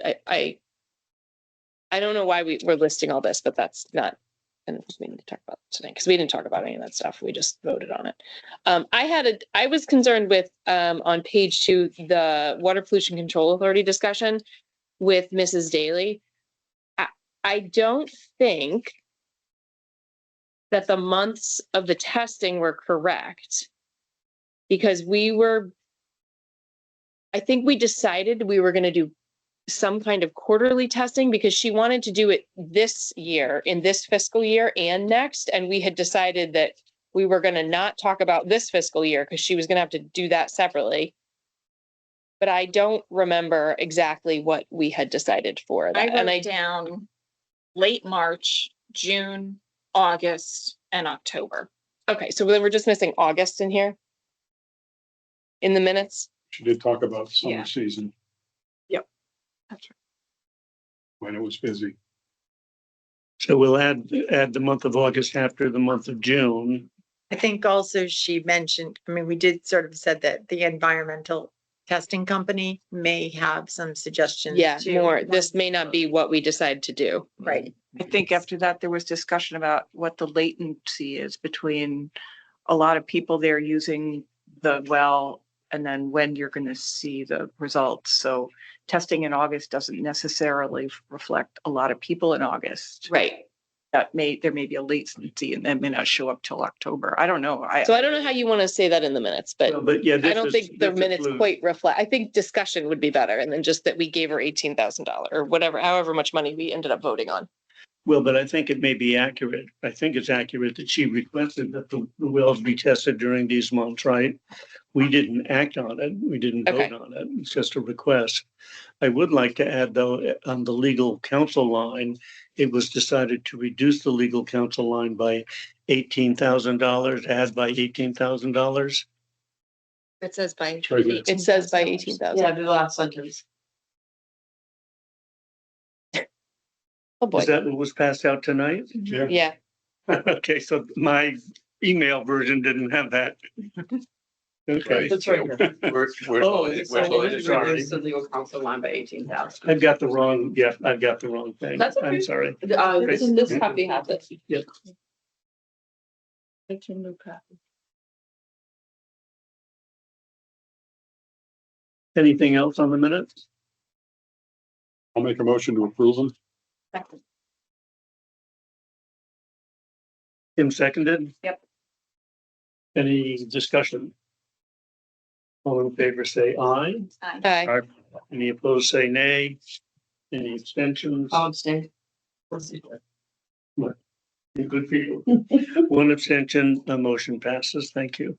I don't know why we're listing all this, but that's not, and we need to talk about it today because we didn't talk about any of that stuff. We just voted on it. I was concerned with on page 2, the Water Pollution Control Authority discussion with Mrs. Daly. I don't think that the months of the testing were correct because I think we decided we were going to do some kind of quarterly testing because she wanted to do it this year, in this fiscal year and next. And we had decided that we were going to not talk about this fiscal year because she was going to have to do that separately. But I don't remember exactly what we had decided for that. I wrote down late March, June, August, and October. Okay, so then we're just missing August in here? In the minutes? She did talk about Yeah. summer season That's right. when it was busy. So we'll add the month of August after the month of June. I think also she mentioned, I mean, we did sort of said that the environmental testing company may have some suggestions. Yeah, too. more. This may not be what we decide to do. Right. I think after that, there was discussion about what the latency is between a lot of people there using the well and then when you're going to see the results. So testing in August doesn't necessarily reflect a lot of people in August. Right. There may be a latency and that may not show up till October. I don't know. So I don't know how you want to say that in the minutes, but But yeah, I don't think the minutes quite reflect. I think discussion would be better, and then just that we gave her $18,000 or whatever, however much money we ended up voting on. Well, but I think it may be accurate. I think it's accurate that she requested that the wells be tested during these months, right? We didn't act on it. We didn't Okay. vote on it. It's just a request. I would like to add though, on the legal counsel line, it was decided to reduce the legal counsel line by $18,000, add by $18,000. It says by, Right there. it says by 18,000. Yeah, the last sentence. Oh, boy. Is that what was passed out tonight? Yeah. Okay, so my email version didn't have that. Okay. That's right. Oh, it's sorry. Reduce the legal counsel line by 18,000. I've got the wrong, yeah, I've got the wrong thing. That's okay. I'm sorry. This copy has it. Yep. It's a new copy. Anything else on the minutes? I'll make a motion to approve them. Tim seconded? Yep. Any discussion? All in favor, say aye. Aye. Any opposed, say nay. Any abstentions? I'll abstain. Good for you. One abstention, the motion passes. Thank you.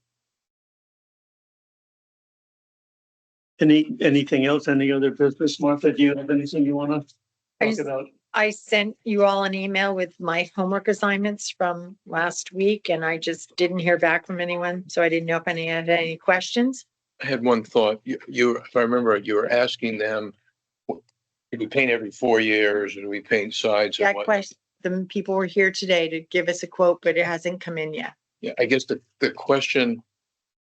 Anything else? Any other business? Martha, do you have anything you want to I talk just- about? I sent you all an email with my homework assignments from last week and I just didn't hear back from anyone. So I didn't know if any had any questions. I had one thought. You, if I remember, you were asking them, do we paint every 4 years or do we paint sides? and That what? question, the people were here today to give us a quote, but it hasn't come in yet. Yeah, I guess the question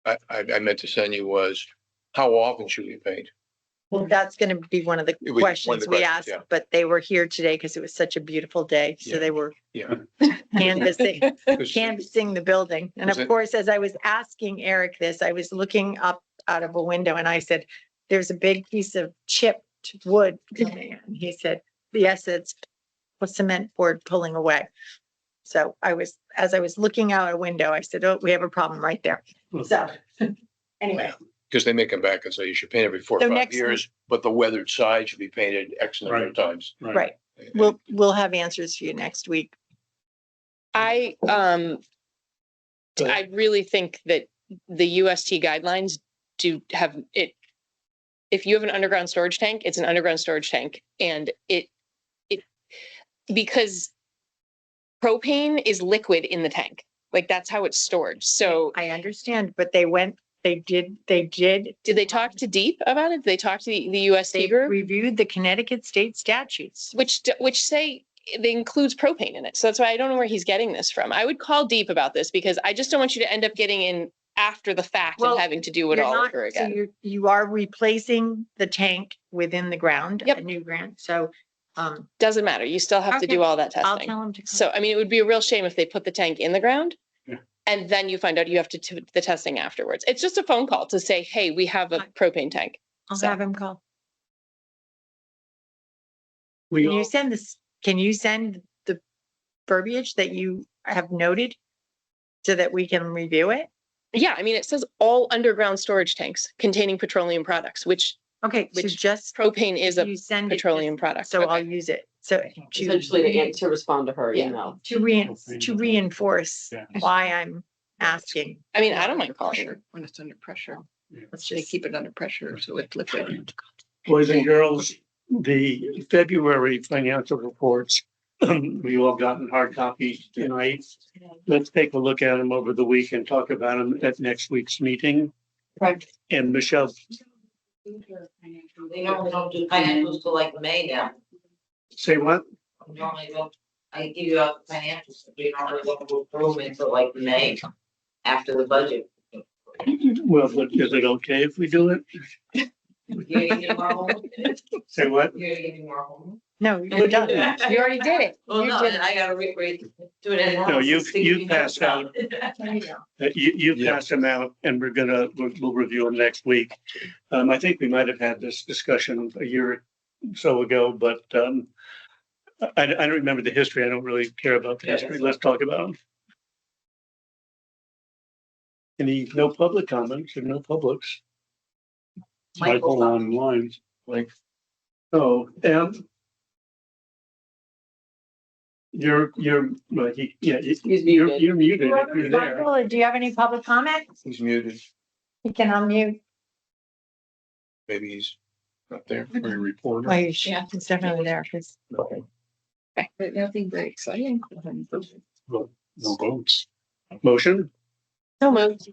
I meant to send you was, how often should we paint? Well, that's gonna be one of the It was one of questions the we questions, asked, yeah. but they were here today because it was such a beautiful day. So Yeah. they were Yeah. canvassing, 'Cause- canvassing the building. And Was of it- course, as I was asking Eric this, I was looking up out of a window and I said, there's a big piece of chipped wood coming in. And he said, yes, it's a cement board pulling away. So as I was looking out a window, I said, oh, we have a problem right there. So anyway, Because they may come back and say you should paint every 4 or So 5 next years, but the weathered side should be painted X number of times. right, we'll have answers for you next week. I really think that the UST guidelines do have it. If you have an underground storage tank, it's an underground storage tank and it because propane is liquid in the tank. Like that's how it's stored. So I understand, but they did. did they talk to DEEP about it? Did they talk to the UST They group? reviewed the Connecticut state statutes. Which say they includes propane in it. So that's why I don't know where he's getting this from. I would call DEEP about this because I just don't want you to end up getting in after the fact Well, and having to do it You're all not- over so again. You are replacing the tank within the ground, Yep. a new ground. So, Doesn't matter. You still have to Okay. do all that I'll testing. tell them to. come. So, I mean, it would be a real shame if they put the tank in the ground. Yeah. And then you find out you have to do the testing afterwards. It's just a phone call to say, hey, we have a Fine. propane tank. I'll so- have him call. We Can you all, send this, can you send the verbiage that you have noted? So that we can review it? Yeah, I mean, it says all underground storage tanks containing petroleum products, which Okay, so Which just. propane is a you send it, petroleum product. So I'll Okay. use it. So Essentially to respond to her Yeah. email. to reinforce Yeah. why I'm asking. I mean, I don't mind calling her. When it's under pressure, Let's they just. keep it under pressure, so it's liquid. boys and girls, the February financial reports, we all gotten hard copies tonight. Let's take a look at them over the week and talk about them at next week's meeting. Right. And Michelle, They normally don't do financials till like May now. say what? Normally don't, I give you out the financials, we normally don't go through them until like May, after the budget. Well, but is it okay if we do it? You're gonna give me more homework? Say what? You're gonna give me more homework? No, you're done. You already did it. Well, You no, did then it. I gotta do it in. No, you've passed out. You Yeah. passed them out and we'll review them next week. I think we might have had this discussion a year or so ago, but I don't remember the history. I don't really care about the history. Let's talk about them. No public comments or no publics? Michael online. Oh, you're, well, He's muted. you're muted if you're there. Michael, do you have any public comment? He's muted. You can unmute. Maybe he's not there. For a reporter. Oh, you should. It's definitely there. 'Cause- But nothing very exciting. No votes. Motion, So moved.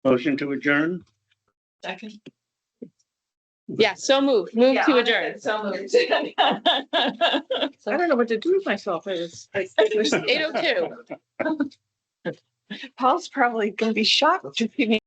motion to adjourn. Second. Yeah, so moved. Move to adjourn. So moved. I don't know what to do with myself. It's 8:02. Paul's probably gonna be shocked to see me